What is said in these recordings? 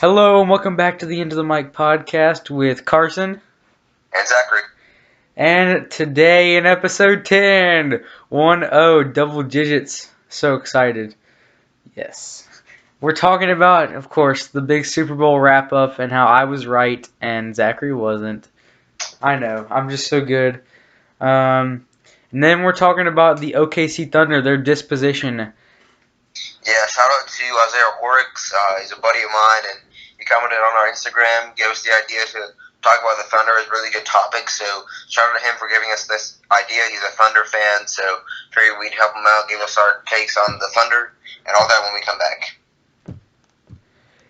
Hello and welcome back to the End of the Mic podcast with Carson. And Zachary. And today in episode 10, 1-0, double digits. So excited. Yes. We're talking about, of course, the big Super Bowl wrap-up and how I was right and Zachary wasn't. I know, I'm just so good. And then we're talking about the OKC Thunder, their disposition. Yeah, shout out to Isaiah Horrocks. He's a buddy of mine, and he commented on our Instagram, gave us the idea to talk about the Thunder. Is a really good topic, so shout out to him for giving us this idea. He's a Thunder fan, so figured we'd help him out, give us our takes on the Thunder and all that when we come back.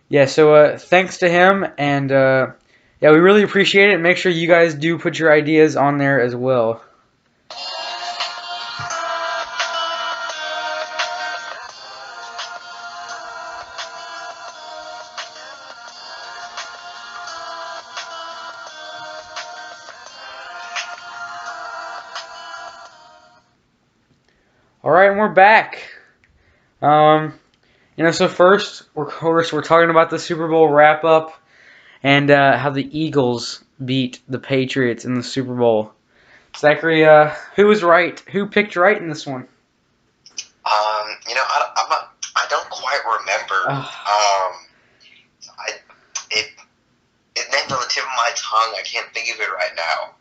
Yeah, so thanks to him, and yeah, we really appreciate it. Make sure you guys do put your ideas on there as well. All right, and we're back. So first, we're talking about the Super Bowl wrap-up and how the Eagles beat the Patriots in the Super Bowl. Zachary, who was right? Who picked right in this one? I don't quite remember. It named on the tip of my tongue. I can't think of it right now.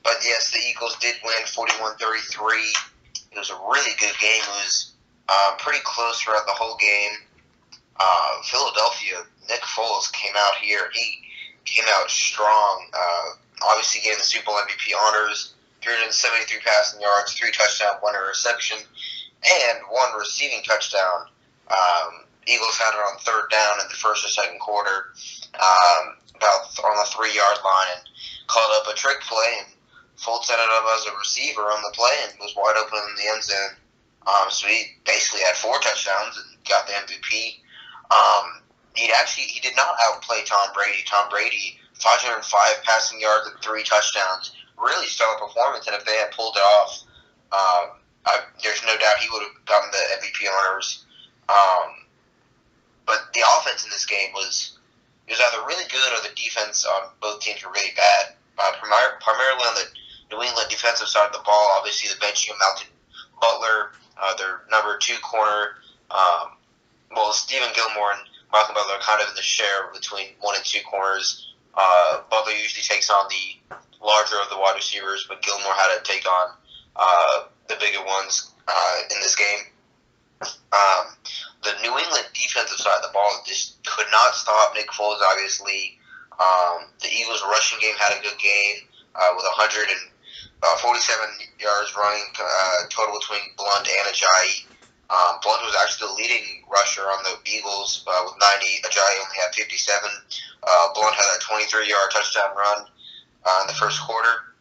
But yes, the Eagles did win 41-33. It was a really good game. It was pretty close throughout the whole game. Philadelphia, Nick Foles came out here. He came out strong. Obviously getting the Super Bowl MVP honors, 373 passing yards, 3 touchdown, 1 interception, and 1 receiving touchdown. Eagles had it on 3rd down in the first or second quarter, about on the 3-yard line, and called up a trick play, and Foles set it up as a receiver on the play and was wide open in the end zone. So he basically had 4 touchdowns and got the MVP. He did not outplay Tom Brady. Tom Brady, 505 passing yards and 3 touchdowns. Really stellar performance, and if they had pulled it off, there's no doubt he would have gotten the MVP honors. But the offense in this game was either really good or the defense on both teams were really bad. Primarily on the New England defensive side of the ball, obviously the bench you Malcolm Butler, their number 2 corner. Stephen Gilmore and Malcolm Butler are kind of in the share between 1 and 2 corners. Butler usually takes on the larger of the wide receivers, but Gilmore had to take on the bigger ones in this game. The New England defensive side of the ball just could not stop Nick Foles, obviously. The Eagles' rushing game had a good game with 147 yards running total between Blunt and Ajayi. Blunt was actually the leading rusher on the Eagles with 90. Ajayi only had 57. Blunt had a 23-yard touchdown run in the first quarter.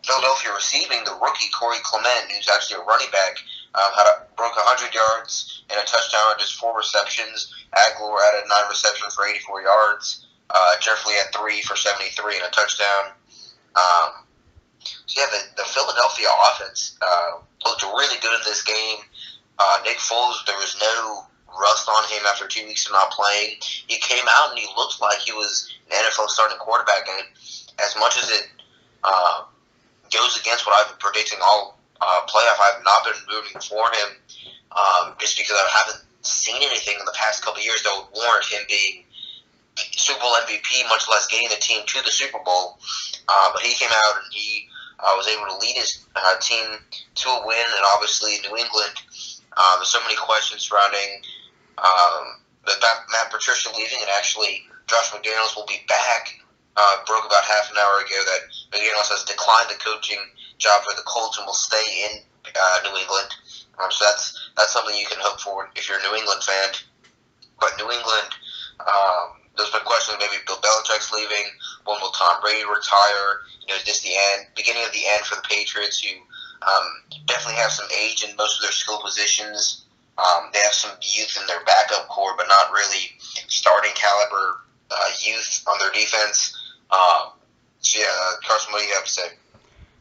Philadelphia receiving, the rookie Corey Clement, who's actually a running back, broke 100 yards and a touchdown on just 4 receptions. Aguilar added 9 receptions for 84 yards. Jeffrey had 3 for 73 and a touchdown. The Philadelphia offense looked really good in this game. Nick Foles, there was no rust on him after 2 weeks of not playing. He came out and he looked like he was an NFL starting quarterback. And as much as it goes against what I've been predicting all playoff, I've not been rooting for him just because I haven't seen anything in the past couple of years that would warrant him being Super Bowl MVP, much less getting the team to the Super Bowl. But he came out and he was able to lead his team to a win, and obviously New England, there's so many questions surrounding Matt Patricia leaving, and actually Josh McDonald will be back. Broke about half an hour ago that McDonald has declined the coaching job for the Colts and will stay in New England. So that's something you can hope for if you're a New England fan. But New England, there's been questions maybe Bill Belichick's leaving. When will Tom Brady retire? Is this the end, beginning of the end for the Patriots, who definitely have some age in most of their skill positions. They have some youth in their backup core, but not really starting caliber youth on their defense. Carson, what do you have to say?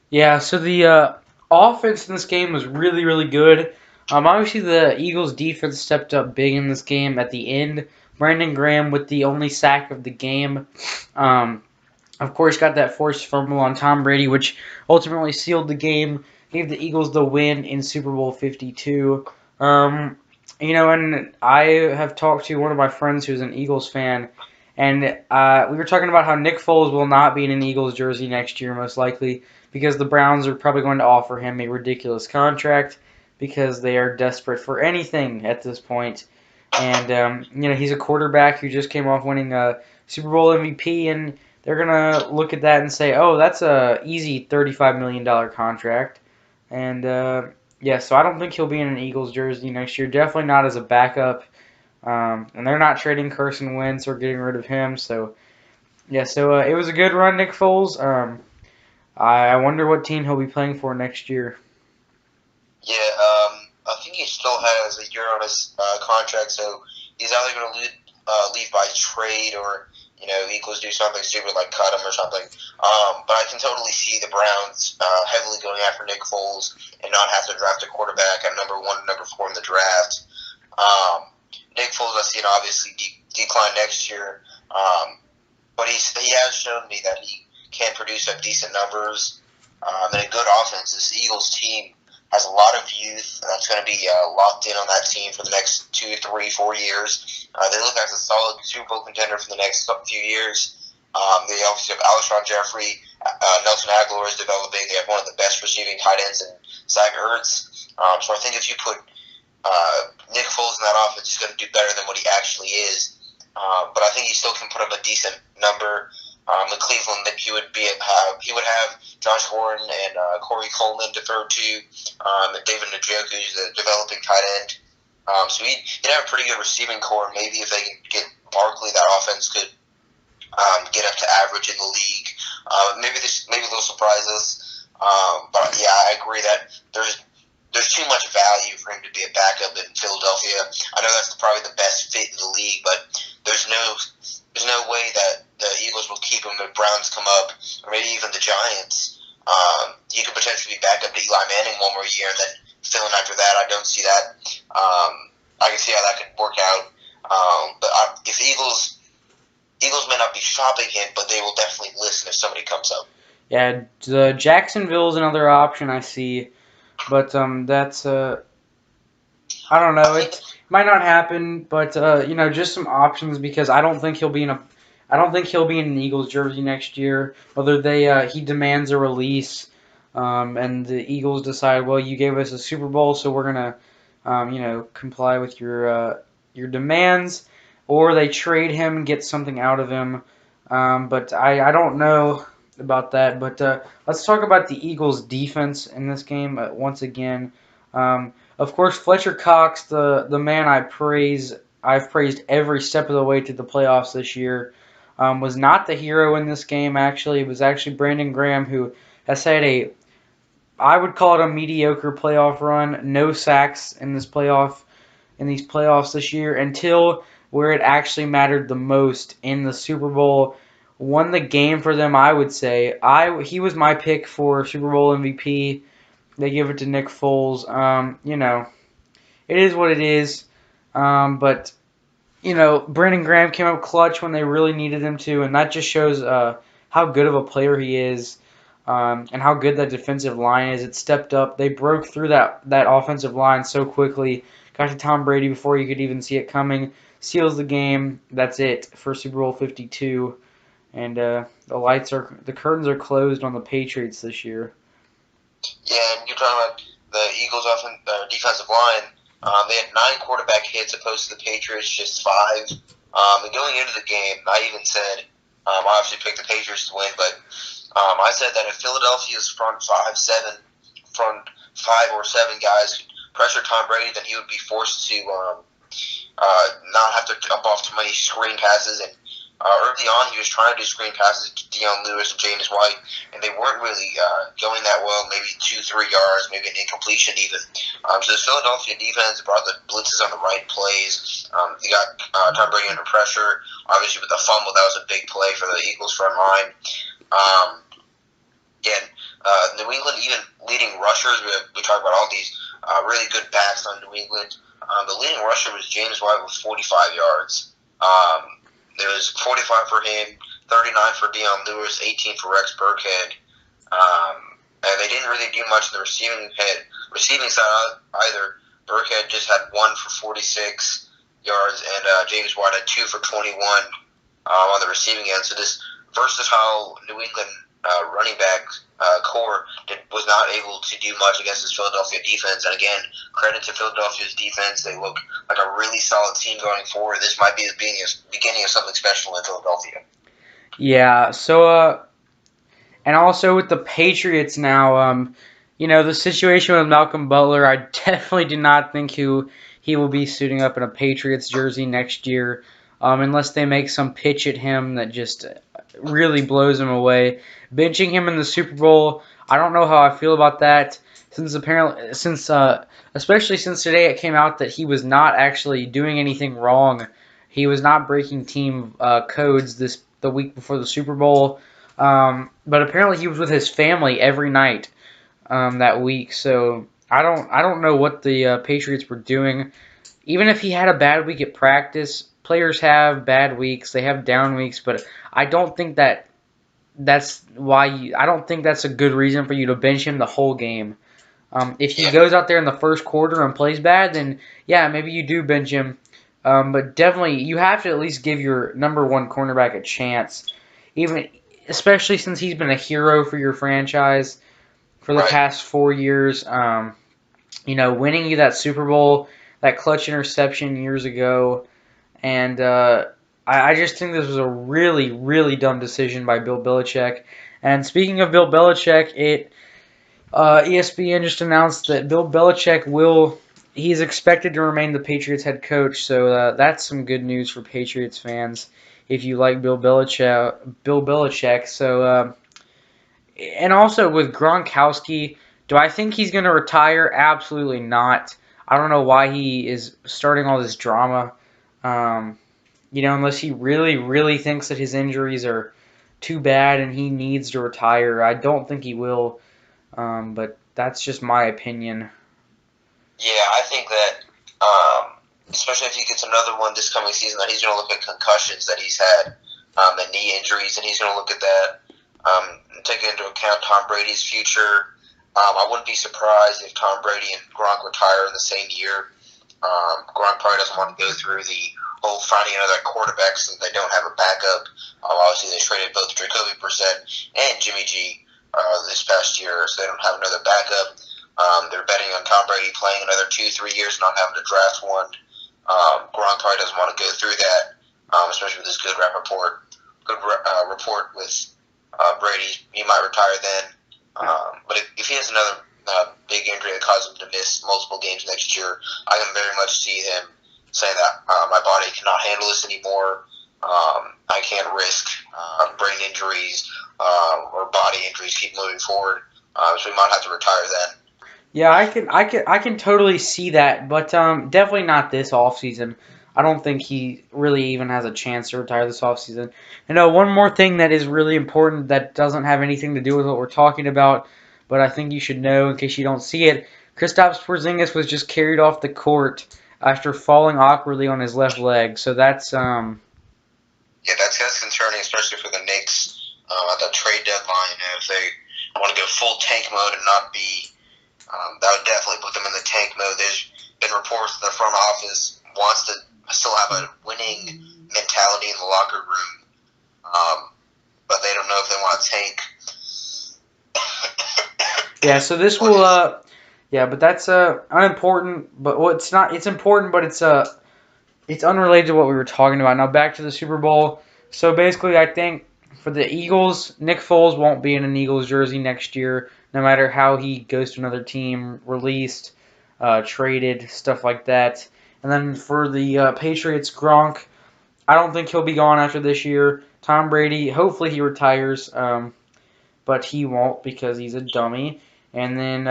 Yeah, so the offense in this game was really, really good. Obviously, the Eagles' defense stepped up big in this game at the end. Brandon Graham with the only sack of the game. Of course, got that forced fumble on Tom Brady, which ultimately sealed the game, gave the Eagles the win in Super Bowl 52. And I have talked to one of my friends who's an Eagles fan, and we were talking about how Nick Foles will not be in an Eagles jersey next year, most likely, because the Browns are probably going to offer him a ridiculous contract because they are desperate for anything at this point. And, he's a quarterback who just came off winning a Super Bowl MVP, and they're going to look at that and say, oh, that's a easy $35 million contract. And, so I don't think he'll be in an Eagles jersey next year. Definitely not as a backup. And they're not trading Carson Wentz or getting rid of him. So, it was a good run, Nick Foles. I wonder what team he'll be playing for next year. Yeah, I think he still has a year on his contract, so he's either going to leave by trade or, Eagles do something stupid like cut him or something. But I can totally see the Browns heavily going after Nick Foles and not have to draft a quarterback at number 1 and number 4 in the draft. Nick Foles, I've seen obviously decline next year, but he has shown me that he can produce up decent numbers and a good offense. This Eagles team has a lot of youth that's going to be locked in on that team for the next 2, 3, 4 years. They look like a solid Super Bowl contender for the next few years. They obviously have Alshon Jeffrey, Nelson Aguilar is developing. They have one of the best receiving tight ends in Zach Ertz. So I think if you put Nick Foles in that offense, he's going to do better than what he actually is. But I think he still can put up a decent number. In Cleveland, that he would have Josh Gordon and Corey Coleman to throw to, and David Njoku, who's a developing tight end. So he'd have a pretty good receiving core. Maybe if they can get Barkley, that offense could get up to average in the league. Maybe they'll surprise us. But yeah, I agree that there's too much value for him to be a backup in Philadelphia. I know that's probably the best fit in the league, but there's no way that the Eagles will keep him if Browns come up, or maybe even the Giants. He could potentially be back up to Eli Manning one more year, and then fill in after that. I don't see that. I can see how that could work out. But if Eagles may not be shopping him, but they will definitely listen if somebody comes up. Yeah, the Jacksonville is another option I see, but that's I don't know. It might not happen, but just some options because I don't think he'll be in an Eagles jersey next year. Whether he demands a release, and the Eagles decide, well, you gave us a Super Bowl, so we're gonna comply with your demands, or they trade him and get something out of him. But I don't know about that. But let's talk about the Eagles' defense in this game once again. Of course, Fletcher Cox, the man I've praised every step of the way to the playoffs this year, was not the hero in this game, actually. It was actually Brandon Graham, who has had I would call it a mediocre playoff run. No sacks in these playoffs this year until where it actually mattered the most in the Super Bowl. Won the game for them, I would say. He was my pick for Super Bowl MVP. They give it to Nick Foles. It is what it is. But Brandon Graham came up clutch when they really needed him to, and that just shows how good of a player he is, and how good that defensive line is. It stepped up. They broke through that offensive line so quickly. Got to Tom Brady before you could even see it coming. Seals the game. That's it for Super Bowl 52. And the curtains are closed on the Patriots this year. Yeah, and you're talking about the Eagles' defensive line. They had 9 quarterback hits opposed to the Patriots, just 5. And going into the game, I even said, I obviously picked the Patriots to win, but I said that if Philadelphia's front 5 or 7 guys could pressure Tom Brady, then he would be forced to not have to jump off too many screen passes. And early on, he was trying to do screen passes to Dion Lewis and James White, and they weren't really going that well, maybe 2-3 yards, maybe an incompletion even. So the Philadelphia defense brought the blitzes on the right plays. They got Tom Brady under pressure. Obviously, with the fumble, that was a big play for the Eagles' front line. New England, even leading rushers, we talk about all these really good backs on New England. The leading rusher was James White with 45 yards. There was 45 for him, 39 for Dion Lewis, 18 for Rex Burkhead. And they didn't really do much in the receiving side either. Burkhead just had 1 for 46 yards, and James White had 2 for 21 on the receiving end. So this versatile New England running back core was not able to do much against this Philadelphia defense. And again, credit to Philadelphia's defense. They look like a really solid team going forward. This might be the beginning of something special in Philadelphia. Yeah, so, and also with the Patriots now, the situation with Malcolm Butler, I definitely do not think he will be suiting up in a Patriots jersey next year, unless they make some pitch at him that just really blows him away. Benching him in the Super Bowl, I don't know how I feel about that, especially since today it came out that he was not actually doing anything wrong. He was not breaking team codes the week before the Super Bowl, but apparently he was with his family every night that week. So I don't know what the Patriots were doing. Even if he had a bad week at practice, players have bad weeks, they have down weeks, but I don't think that's a good reason for you to bench him the whole game. If he goes out there in the first quarter and plays bad, then yeah, maybe you do bench him. But definitely, you have to at least give your number one cornerback a chance, especially since he's been a hero for your franchise for the past 4 years. Winning you that Super Bowl, that clutch interception years ago, and I just think this was a really, really dumb decision by Bill Belichick. And speaking of Bill Belichick, ESPN just announced that Bill Belichick he's expected to remain the Patriots head coach. So that's some good news for Patriots fans if you like Bill Belichick. So and also with Gronkowski, do I think he's going to retire? Absolutely not. I don't know why he is starting all this drama. Unless he really, really thinks that his injuries are too bad and he needs to retire. I don't think he will. But that's just my opinion. Yeah, I think that, especially if he gets another one this coming season, that he's going to look at concussions that he's had, and knee injuries, and he's going to look at that, take into account Tom Brady's future. I wouldn't be surprised if Tom Brady and Gronk retire in the same year. Gronk probably doesn't want to go through the whole finding another quarterback since they don't have a backup. Obviously, they traded both Jacoby Brissett and Jimmy G this past year, so they don't have another backup. They're betting on Tom Brady playing another 2-3 years, not having to draft one. Gronk probably doesn't want to go through that, especially with his good rapport with Brady. He might retire then. But if he has another big injury that causes him to miss multiple games next year, I can very much see him saying that my body cannot handle this anymore. I can't risk brain injuries or body injuries keep moving forward. So we might have to retire then. Yeah, I can totally see that, but definitely not this offseason. I don't think he really even has a chance to retire this offseason. One more thing that is really important that doesn't have anything to do with what we're talking about, but I think you should know in case you don't see it. Kristaps Porzingis was just carried off the court after falling awkwardly on his left leg. So that's yeah, that's concerning, especially for the Knicks at the trade deadline. If they want to go full tank mode and not be, that would definitely put them in the tank mode. There's been reports that the front office wants to still have a winning mentality in the locker room, but they don't know if they want to tank. Yeah, so this will, but that's unimportant. But it's not. It's important, but it's unrelated to what we were talking about. Now back to the Super Bowl. So basically, I think for the Eagles, Nick Foles won't be in an Eagles jersey next year, no matter how he goes to another team, released, traded, stuff like that. And then for the Patriots, Gronk, I don't think he'll be gone after this year. Tom Brady, hopefully he retires, but he won't because he's a dummy. And then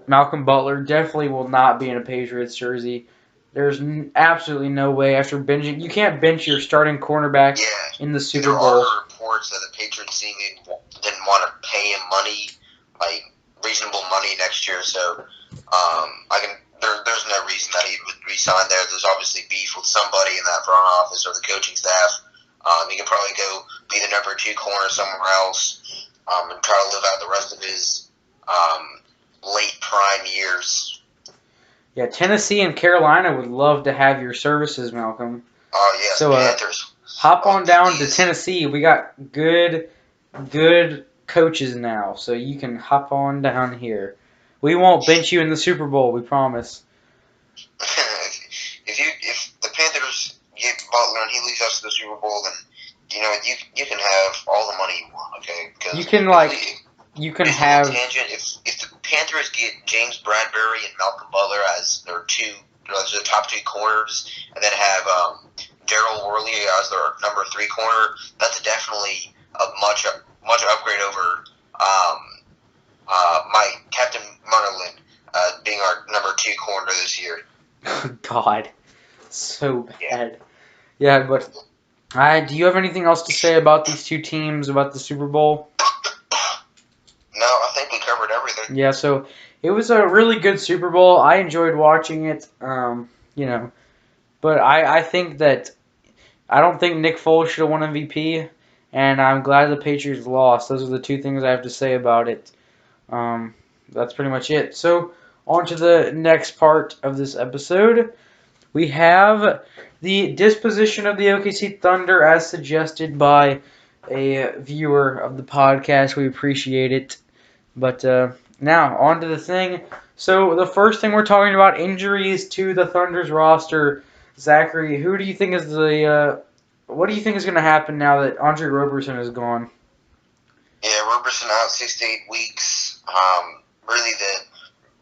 Malcolm Butler definitely will not be in a Patriots jersey. There's absolutely no way after benching. You can't bench your starting cornerback in the Super Bowl. There are reports that the Patriots team didn't want to pay him money, like reasonable money next year. So there's no reason that he would resign there. There's obviously beef with somebody in that front office or the coaching staff. He can probably go be the number 2 corner somewhere else and try to live out the rest of his late prime years. Yeah, Tennessee and Carolina would love to have your services, Malcolm. Oh, yes, so, Panthers. Hop on down to Tennessee. We got good coaches now, so you can hop on down here. We won't bench you in the Super Bowl, we promise. if the Panthers get Butler and he leads us to the Super Bowl, then you can have all the money you want. Okay, because you can have tangent. If the Panthers get James Bradbury and Malcolm Butler as their the top 2 corners, and then have Daryl Worley as their number 3 corner, that's definitely a much upgrade over my Captain Munnerlyn being our number 2 corner this year. God, so bad. Yeah, but do you have anything else to say about these 2 teams, about the Super Bowl? No, I think we covered everything. Yeah, so it was a really good Super Bowl. I enjoyed watching it, but I think that I don't think Nick Foles should have won MVP, and I'm glad the Patriots lost. Those are the 2 things I have to say about it. That's pretty much it. So, on to the next part of this episode. We have the disposition of the OKC Thunder as suggested by a viewer of the podcast. We appreciate it. But now, on to the thing. So, the first thing we're talking about, injuries to the Thunder's roster. Zachary, what do you think is going to happen now that Andre Roberson is gone? Yeah, Roberson out 6 to 8 weeks.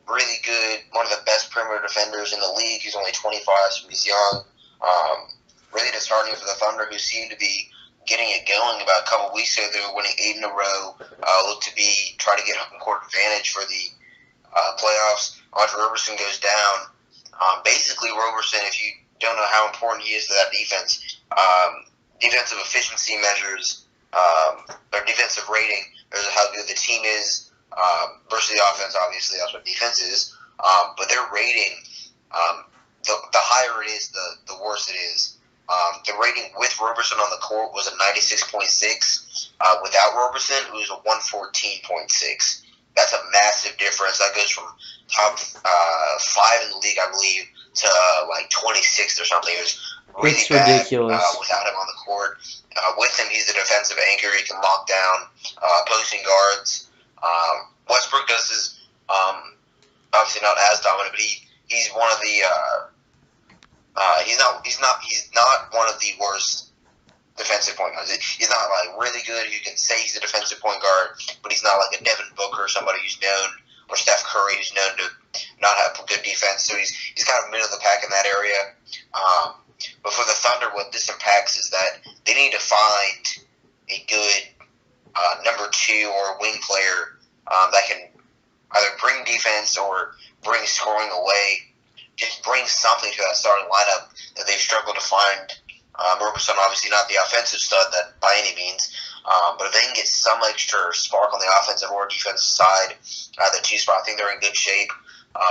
Really good, one of the best perimeter defenders in the league. He's only 25, so he's young. Really disheartening for the Thunder, who seem to be getting it going. About a couple weeks ago, they were winning 8 in a row. Looked to be trying to get home court advantage for the playoffs. Andre Roberson goes down. Basically, Roberson, if you don't know how important he is to that defense, defensive efficiency measures, their defensive rating, or how good the team is versus the offense. Obviously, that's what defense is. But their rating, the higher it is, the worse it is. The rating with Roberson on the court was a 96.6. Without Roberson, it was a 114.6. That's a massive difference. That goes from top 5 in the league, I believe, to like 26th or something. It was really bad ridiculous without him on the court. With him, he's a defensive anchor. He can lock down opposing guards. Westbrook does his obviously not as dominant, but he's one of the he's not one of the worst defensive point guards. He's not like really good. You can say he's a defensive point guard, but he's not like a Devin Booker or somebody who's known, or Steph Curry who's known to not have good defense. So he's kind of middle of the pack in that area. But for the Thunder, what this impacts is that they need to find a good number 2 or wing player that can either bring defense or bring scoring away. Just bring something to that starting lineup that they've struggled to find. Roberson, obviously not the offensive stud that by any means, but if they can get some extra spark on the offensive or defensive side, the 2 spot, I think they're in good shape.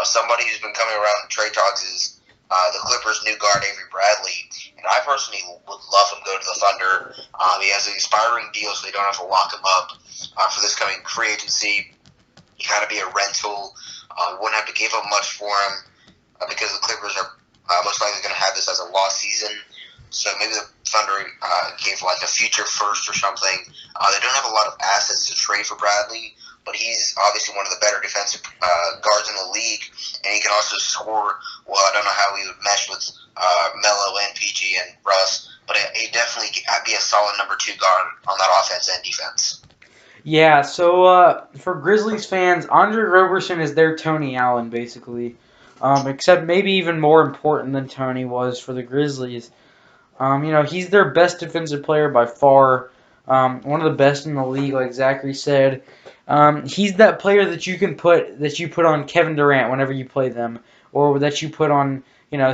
Somebody who's been coming around in trade talks is the Clippers' new guard, Avery Bradley, and I personally would love him to go to the Thunder. He has an expiring deal, so they don't have to lock him up for this coming free agency. He kind of be a rental. Wouldn't have to give up much for him because the Clippers are most likely going to have this as a lost season. So maybe the Thunder gave like a future first or something. They don't have a lot of assets to trade for Bradley, but he's obviously one of the better defensive guards in the league, and he can also score. Well, I don't know how he would mesh with Melo and PG and Russ, but he'd definitely be a solid number 2 guard on that offense and defense. Yeah, so for Grizzlies fans, Andre Roberson is their Tony Allen, basically. Except maybe even more important than Tony was for the Grizzlies. He's their best defensive player by far. One of the best in the league, like Zachary said. He's that player that you put on Kevin Durant whenever you play them, or that you put on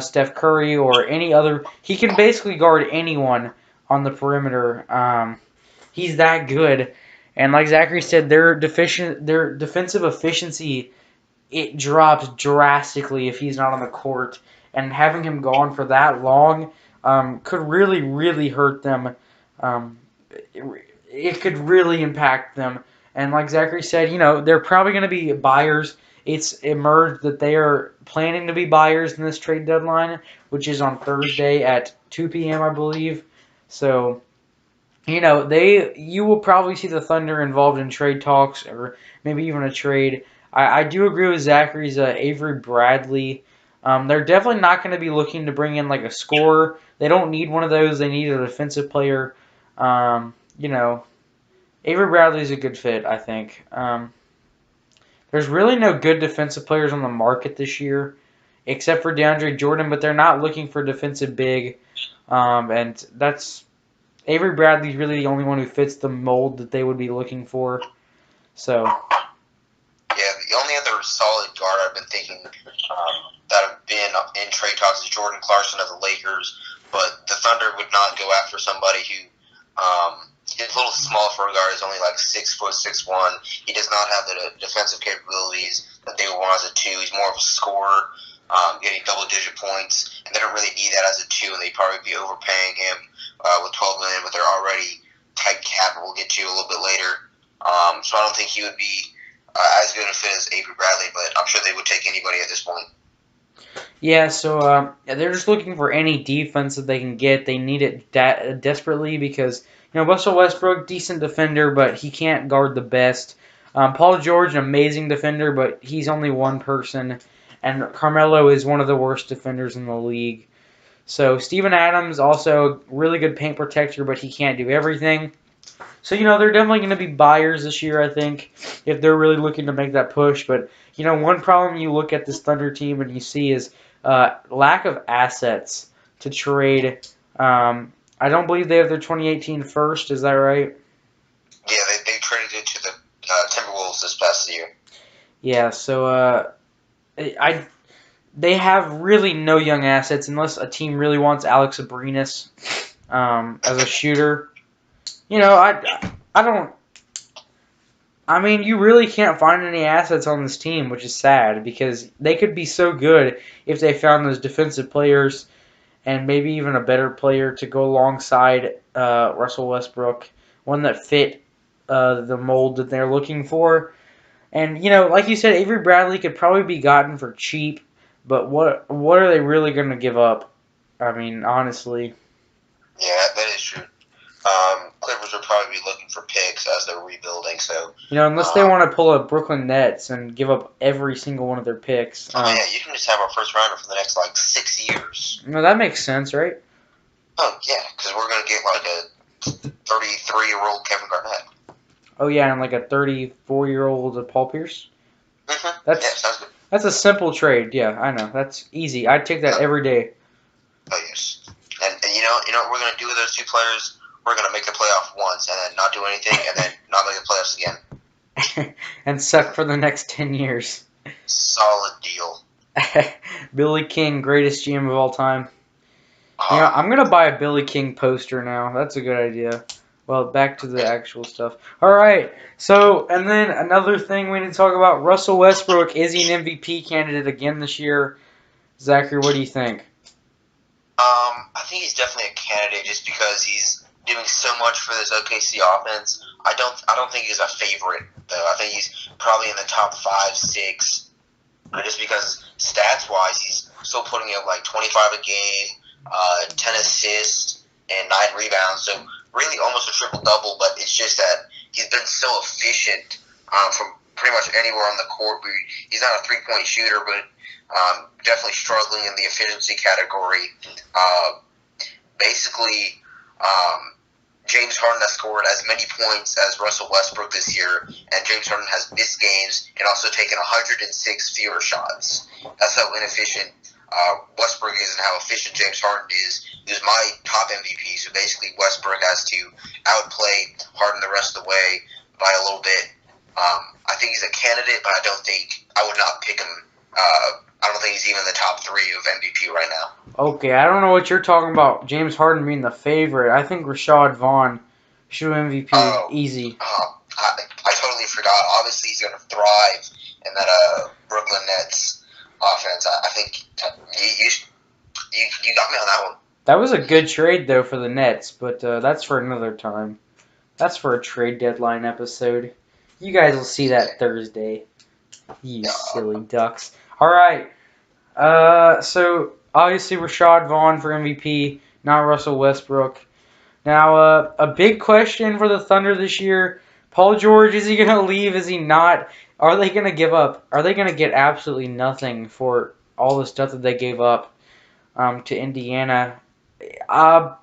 Steph Curry or any other. He can basically guard anyone on the perimeter. He's that good, And like Zachary said, their defensive efficiency, it drops drastically if he's not on the court. And having him gone for that long could really, really hurt them. Um, it could really impact them. And like Zachary said, they're probably going to be buyers. It's emerged that they are planning to be buyers in this trade deadline, which is on Thursday at 2 p.m., I believe. So, you will probably see the Thunder involved in trade talks or maybe even a trade. I do agree with Zachary's Avery Bradley. They're definitely not going to be looking to bring in like a scorer. They don't need one of those. They need a defensive player. Avery Bradley's a good fit, I think. There's really no good defensive players on the market this year, except for DeAndre Jordan, but they're not looking for defensive big. And that's Avery Bradley's really the only one who fits the mold that they would be looking for. So. Yeah, the only other solid guard I've been thinking that have been in trade talks is Jordan Clarkson of the Lakers, but the Thunder would not go after somebody who he's a little small for a guard. He's only like 6 foot 6'1". He does not have the defensive capabilities that they would want as a 2. He's more of a scorer, getting double-digit points, and they don't really need that as a 2, and they'd probably be overpaying him with $12 million, but they're already tight cap, and we'll get to a little bit later. So I don't think he would be as good a fit as Avery Bradley, but I'm sure they would take anybody at this point. Yeah, so they're just looking for any defense that they can get. They need it desperately because, Russell Westbrook, decent defender, but he can't guard the best. Paul George, an amazing defender, but he's only one person. And Carmelo is one of the worst defenders in the league. So Steven Adams, also really good paint protector, but he can't do everything. So, they're definitely going to be buyers this year, I think, if they're really looking to make that push. But, one problem you look at this Thunder team and you see is lack of assets to trade. I don't believe they have their 2018 first. Is that right? Yeah, they traded it to the Timberwolves this past year. Yeah, so they have really no young assets unless a team really wants Alex Abrinas as a shooter. You really can't find any assets on this team, which is sad because they could be so good if they found those defensive players and maybe even a better player to go alongside Russell Westbrook, one that fit the mold that they're looking for. And, like you said, Avery Bradley could probably be gotten for cheap, but what are they really going to give up? Honestly. Yeah, that is true. Clippers will probably be looking for picks as they're rebuilding. So unless they want to pull up Brooklyn Nets and give up every single one of their picks. Yeah, you can just have our first rounder for the next 6 years. No, that makes sense, right? Oh yeah, because we're gonna get a 33-year-old Kevin Garnett. Oh yeah, and a 34-year-old Paul Pierce. Yeah, sounds good. That's a simple trade. Yeah, I know. That's easy. I'd take that every day. Oh yes, and you know what we're gonna do with those two players? We're going to make the playoff once and then not do anything and then not make the playoffs again. And suck for the next 10 years. Solid deal. Billy King, greatest GM of all time. I'm going to buy a Billy King poster now. That's a good idea. Well, back to the actual stuff. All right. So, and then another thing we need to talk about, Russell Westbrook. Is he an MVP candidate again this year? Zachary, what do you think? I think he's definitely a candidate just because he's doing so much for this OKC offense. I don't think he's a favorite though. I think he's probably in the top 5, 6, just because stats wise he's still putting up 25 a game, 10 assists and 9 rebounds. So really almost a triple double. But it's just that he's been so efficient from pretty much anywhere on the court. He's not a 3-point shooter, but definitely struggling in the efficiency category. Basically. James Harden has scored as many points as Russell Westbrook this year, and James Harden has missed games and also taken 106 fewer shots. That's how inefficient Westbrook is and how efficient James Harden is. He was my top MVP, so basically Westbrook has to outplay Harden the rest of the way by a little bit. I think he's a candidate, but I would not pick him. I don't think he's even in the top 3 of MVP right now. Okay, I don't know what you're talking about. James Harden being the favorite. I think Rashad Vaughn should MVP easy. I totally forgot. Obviously, he's going to thrive in that Brooklyn Nets offense. I think you got me on that one. That was a good trade, though, for the Nets, but that's for another time. That's for a trade deadline episode. You guys will see that Thursday. You silly ducks. All right. So obviously Rashad Vaughn for MVP, not Russell Westbrook. Now, a big question for the Thunder this year: Paul George, is he gonna leave? Is he not? Are they gonna give up? Are they gonna get absolutely nothing for all the stuff that they gave up to Indiana? Uh,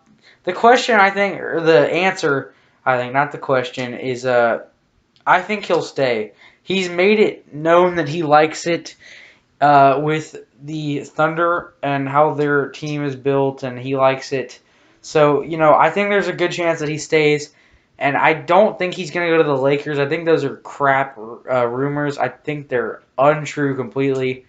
the question, I think, or the answer, I think, not the question, is I think he'll stay. He's made it known that he likes it with the Thunder and how their team is built, and he likes it. So, I think there's a good chance that he stays. And I don't think he's going to go to the Lakers. I think those are crap rumors. I think they're untrue completely.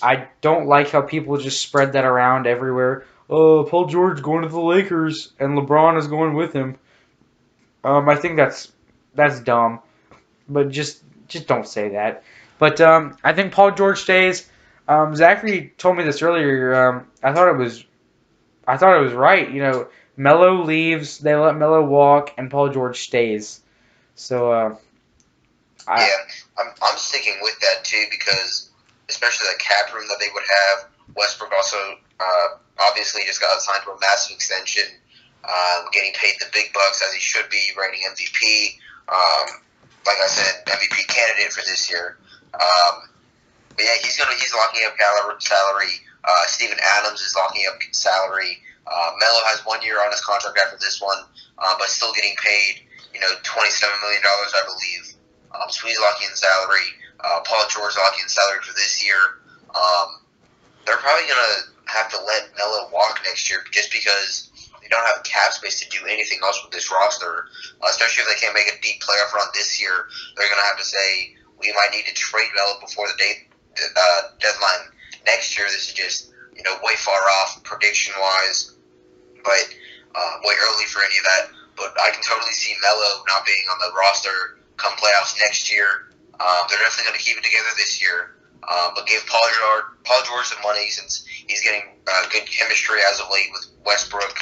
I don't like how people just spread that around everywhere. Oh, Paul George going to the Lakers, and LeBron is going with him. I think that's dumb. But just don't say that. But I think Paul George stays. Zachary told me this earlier. I thought it was right. Melo leaves, they let Melo walk, and Paul George stays. So Yeah, I'm sticking with that too because especially the cap room that they would have. Westbrook also obviously just got signed to a massive extension, getting paid the big bucks as he should be, reigning MVP. Like I said, MVP candidate for this year. But yeah, he's locking up salary. Steven Adams is locking up salary. Melo has 1 year on his contract after this one, but still getting paid, $27 million, I believe. So he's locking in salary. Paul George locking in salary for this year. They're probably gonna have to let Melo walk next year just because they don't have cap space to do anything else with this roster. Especially if they can't make a deep playoff run this year, they're gonna have to say we might need to trade Melo before the deadline next year. This is just way far off prediction wise, but way early for any of that. But I can totally see Melo not being on the roster come playoffs next year. They're definitely going to keep it together this year, but give Paul George some money since he's getting good chemistry as of late with Westbrook,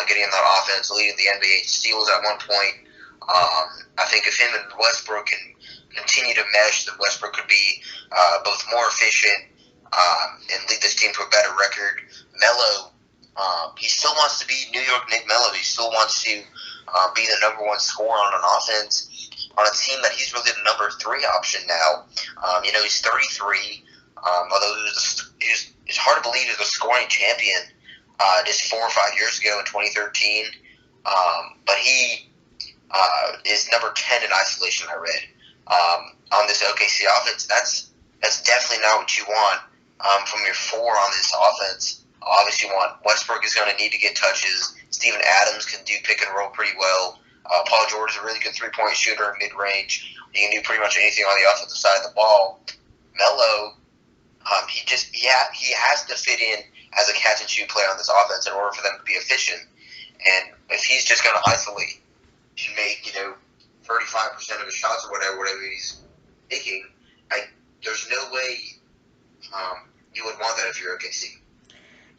getting in that offense, leading the NBA in steals at one point. I think if him and Westbrook can continue to mesh, then Westbrook could be both more efficient and lead this team to a better record. Melo, he still wants to be New York Nick Melo. He still wants to be the number one scorer on an offense on a team that he's really the number 3 option now. He's 33, although it's hard to believe he was a scoring champion just 4 or 5 years ago in 2013. But he is number 10 in isolation, I read. On this OKC offense, that's definitely not what you want from your 4 on this offense. Obviously, you want Westbrook is going to need to get touches. Steven Adams can do pick and roll pretty well. Paul George is a really good three-point shooter in mid-range. He can do pretty much anything on the offensive side of the ball. Melo, he has to fit in as a catch-and-shoot player on this offense in order for them to be efficient. And if he's just going to isolate and make 35% of his shots or whatever he's taking, there's no way you would want that if you're OKC.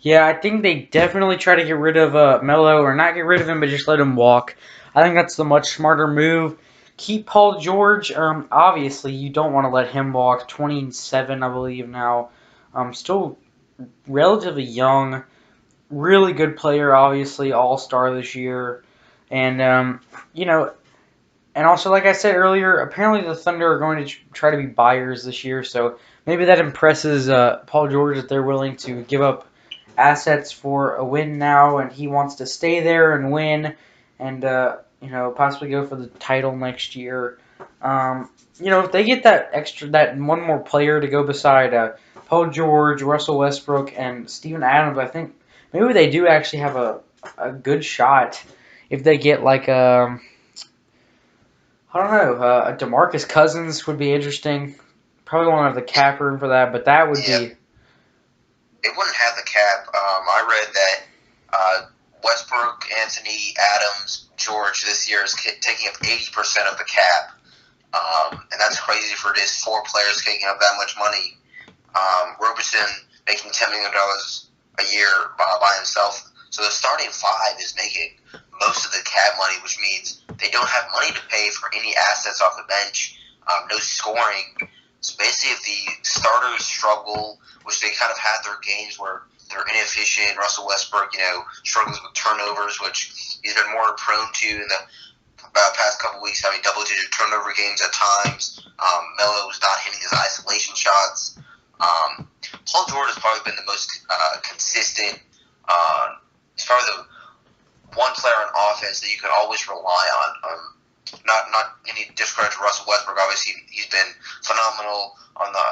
yeah, I think they definitely try to get rid of Melo, or not get rid of him, but just let him walk. I think that's the much smarter move. Keep Paul George. Obviously, you don't want to let him walk. 27, I believe now. Still relatively young. Really good player, obviously, all-star this year. And, and also, like I said earlier, apparently the Thunder are going to try to be buyers this year. So maybe that impresses Paul George that they're willing to give up assets for a win now, and he wants to stay there and win, and possibly go for the title next year. If they get that one more player to go beside Paul George, Russell Westbrook, and Steven Adams, I think maybe they do actually have a good shot if they get like I don't know, a DeMarcus Cousins would be interesting. Probably won't have the cap room for that, but that would be. It wouldn't have the cap. I read that Westbrook, Anthony, Adams, George this year is taking up 80% of the cap. And that's crazy for just 4 players taking up that much money. Roberson making $10 million a year by himself. So the starting 5 is making most of the cap money, which means they don't have money to pay for any assets off the bench, no scoring. So basically, if the starters struggle, which they kind of had their games where they're inefficient, Russell Westbrook, struggles with turnovers, which he's been more prone to in the past couple weeks, having double-digit turnover games at times. Melo's not hitting his isolation shots. Paul George has probably been the most consistent. He's probably the one player on offense that you can always rely on. Not any discredit to Russell Westbrook. Obviously, he's been phenomenal on the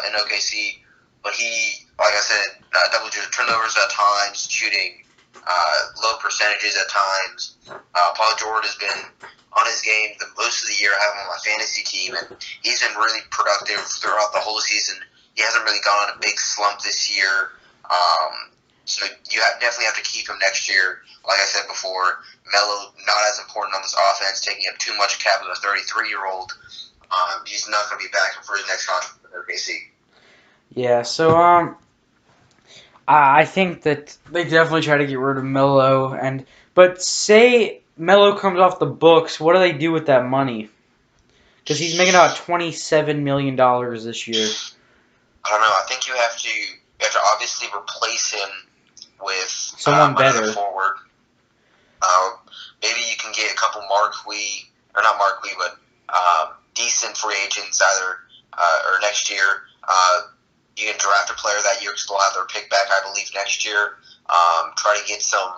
in OKC, but he, like I said, double-digit turnovers at times, shooting low percentages at times. Paul George has been on his game the most of the year. I have him on my fantasy team, and he's been really productive throughout the whole season. He hasn't really gone on a big slump this year. So you definitely have to keep him next year. Like I said before, Melo not as important on this offense, taking up too much cap as a 33-year-old. He's not going to be back for his next contract with OKC. Yeah, so I think that they definitely try to get rid of Melo, but say Melo comes off the books, what do they do with that money? Because he's making about $27 million this year. I don't know. I think you have to obviously replace him with someone better forward. Maybe you can get a couple decent free agents either or next year. You can draft a player that year, still have their pick back, I believe, next year. Try to get some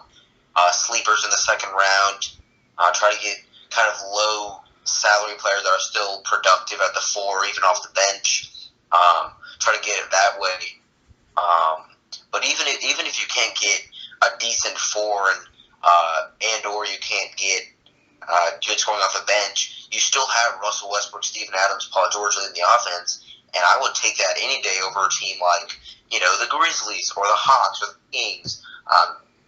sleepers in the second round. Try to get kind of low salary players that are still productive at the 4, even off the bench. Try to get it that way. But even if you can't get a decent 4 and or you can't get good scoring off the bench, you still have Russell Westbrook, Steven Adams, Paul George in the offense, and I would take that any day over a team like the Grizzlies or the Hawks or the Kings.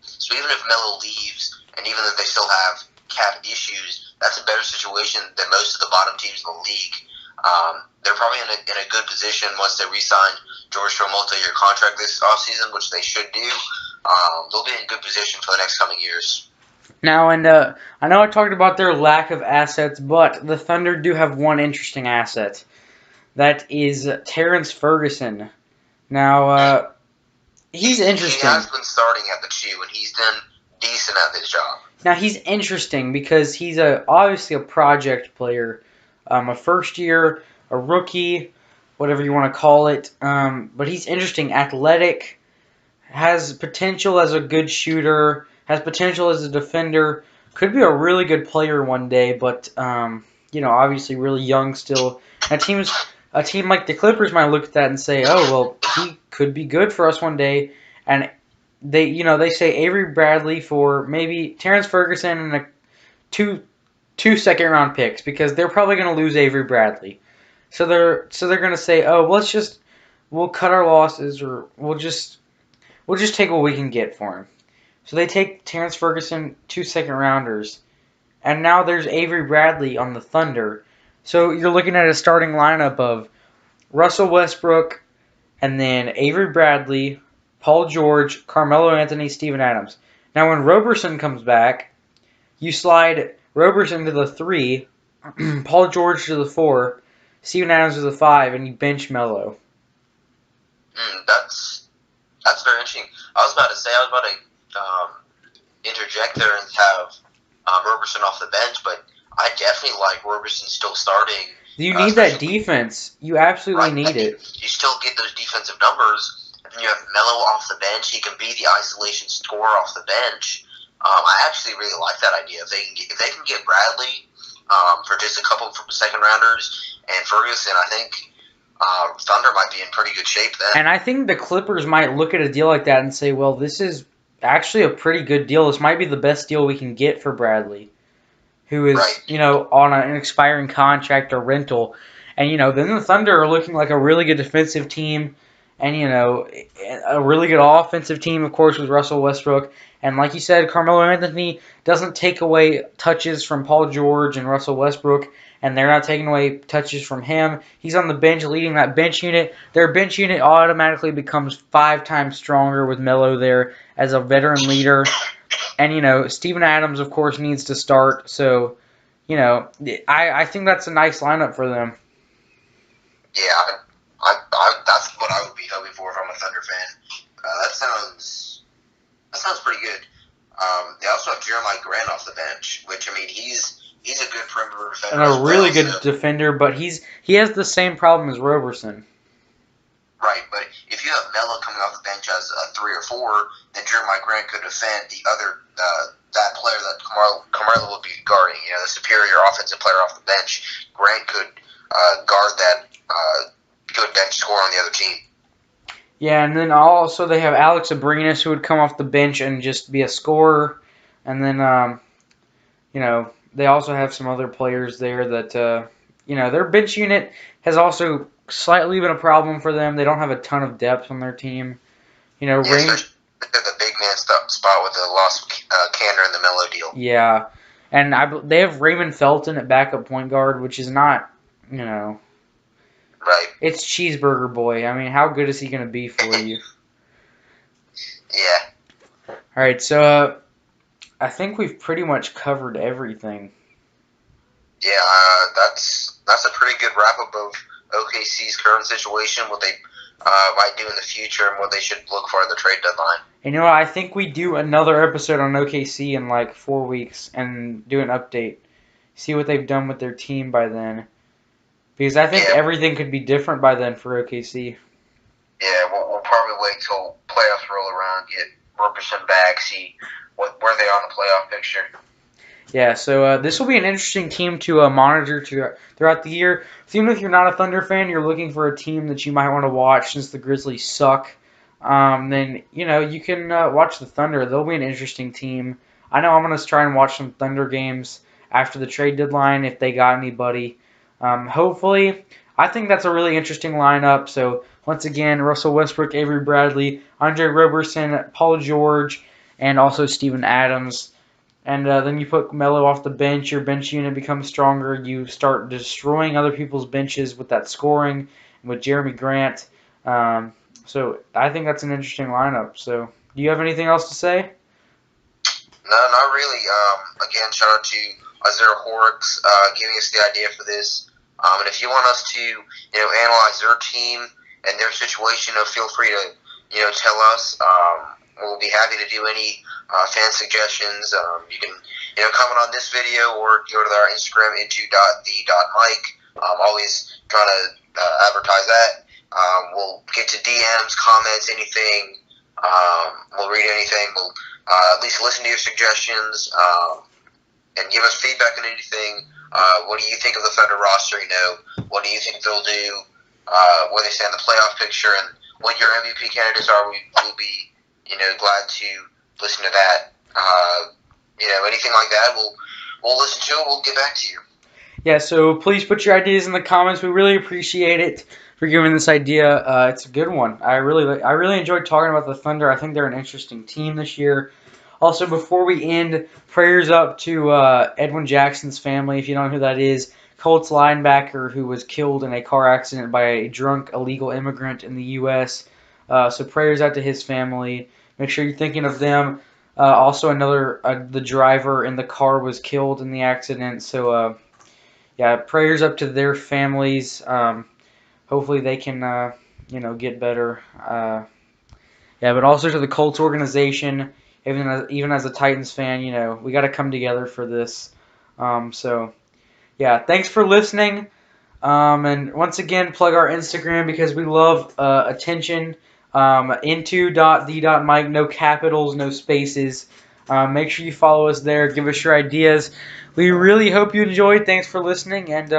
So even if Melo leaves, and even if they still have cap issues, that's a better situation than most of the bottom teams in the league. They're probably in a good position once they re-sign George to a multi-year contract this offseason, which they should do. They'll be in good position for the next coming years. Now, and I know I talked about their lack of assets, but the Thunder do have one interesting asset. That is Terrence Ferguson. Now, he's interesting. He has been starting at the 2, and he's done decent at this job. Now, he's interesting because he's obviously a project player. A first year, a rookie, whatever you want to call it. But he's interesting, athletic, has potential as a good shooter, has potential as a defender, could be a really good player one day, but obviously really young still. A team like the Clippers might look at that and say, "Oh, well, he could be good for us one day." And they say Avery Bradley for maybe Terrence Ferguson and a two second-round picks because they're probably going to lose Avery Bradley. So they're going to say, "Oh, we'll cut our losses, or we'll just take what we can get for him." So they take Terrence Ferguson, 2 second-rounders, and now there's Avery Bradley on the Thunder. So you're looking at a starting lineup of Russell Westbrook, and then Avery Bradley, Paul George, Carmelo Anthony, Steven Adams. Now when Roberson comes back, you slide Roberson to the 3, Paul George to the 4, Steven Adams to the 5, and you bench Melo. That's very interesting. I was about to interject there and have Roberson off the bench, but I definitely like Roberson still starting. You need that defense. You absolutely need it. You still get those defensive numbers, and then you have Melo off the bench. He can be the isolation scorer off the bench. I actually really like that idea. If they can get Bradley for just a couple of second rounders and Ferguson, I think Thunder might be in pretty good shape then. And I think the Clippers might look at a deal like that and say, "Well, this is actually a pretty good deal. This might be the best deal we can get for Bradley, who is on an expiring contract or rental." And then the Thunder are looking like a really good defensive team, and a really good offensive team, of course, with Russell Westbrook. And like you said, Carmelo Anthony doesn't take away touches from Paul George and Russell Westbrook, and they're not taking away touches from him. He's on the bench leading that bench unit. Their bench unit automatically becomes 5 times stronger with Melo there as a veteran leader. And, Steven Adams, of course, needs to start. So, I think that's a nice lineup for them. Yeah, that's what I would be hoping for if I'm a Thunder fan. That sounds pretty good. They also have Jeremiah Grant off the bench, which, I mean, he's a good perimeter defender. And a really good defender, but he has the same problem as Roberson. Right, but if you have Melo coming off the bench as a 3 or 4, then Jeremiah Grant could defend the other that player that Carmelo would be guarding. The superior offensive player off the bench. Grant could guard that good bench scorer on the other team. Yeah, and then also they have Alex Abrinas, who would come off the bench and just be a scorer. And then, they also have some other players there that, their bench unit has also slightly been a problem for them. They don't have a ton of depth on their team. Especially the big man spot with the lost Cantor and the Melo deal. Yeah, and they have Raymond Felton at backup point guard, which is not, Right. It's Cheeseburger Boy. I mean, how good is he going to be for you? Yeah. All right, so I think we've pretty much covered everything. Yeah, that's a pretty good wrap-up of OKC's current situation, what they might do in the future, and what they should look for at the trade deadline. And I think we do another episode on OKC in like 4 weeks and do an update. See what they've done with their team by then. Because I think everything could be different by then for OKC. Yeah, we'll probably wait till playoffs roll around, get Roberson back, see where they are on the playoff picture. Yeah, so this will be an interesting team to monitor throughout the year. So even if you're not a Thunder fan, you're looking for a team that you might want to watch since the Grizzlies suck. Then, you can watch the Thunder. They'll be an interesting team. I know I'm going to try and watch some Thunder games after the trade deadline if they got anybody. Hopefully, I think that's a really interesting lineup. So, once again, Russell Westbrook, Avery Bradley, Andre Roberson, Paul George, and also Steven Adams. And then you put Melo off the bench. Your bench unit becomes stronger. You start destroying other people's benches with that scoring, with Jeremy Grant. So, I think that's an interesting lineup. So, do you have anything else to say? No, not really. Again, shout out to Isaiah Horrocks giving us the idea for this. And if you want us to, analyze their team and their situation, feel free to, tell us. We'll be happy to do any fan suggestions. You can, comment on this video or go to our Instagram into.the.mike. Always trying to advertise that. We'll get to DMs, comments, anything. We'll read anything. We'll at least listen to your suggestions and give us feedback on anything. What do you think of the Thunder roster? What do you think they'll do? Where they stand in the playoff picture, and what your MVP candidates are. We'll be, glad to listen to that. Anything like that, we'll listen to it. We'll get back to you. Yeah. So please put your ideas in the comments. We really appreciate it for giving this idea. It's a good one. I really enjoyed talking about the Thunder. I think they're an interesting team this year. Also, before we end, prayers up to Edwin Jackson's family. If you don't know who that is, Colts linebacker who was killed in a car accident by a drunk illegal immigrant in the U.S. So prayers out to his family. Make sure you're thinking of them. Also, the driver in the car was killed in the accident. So, prayers up to their families. Hopefully they can, get better. But also to the Colts organization. Even as a Titans fan, we got to come together for this. Thanks for listening. And once again, plug our Instagram because we love attention. Into.the.mike, no capitals, no spaces. Make sure you follow us there. Give us your ideas. We really hope you enjoyed. Thanks for listening, and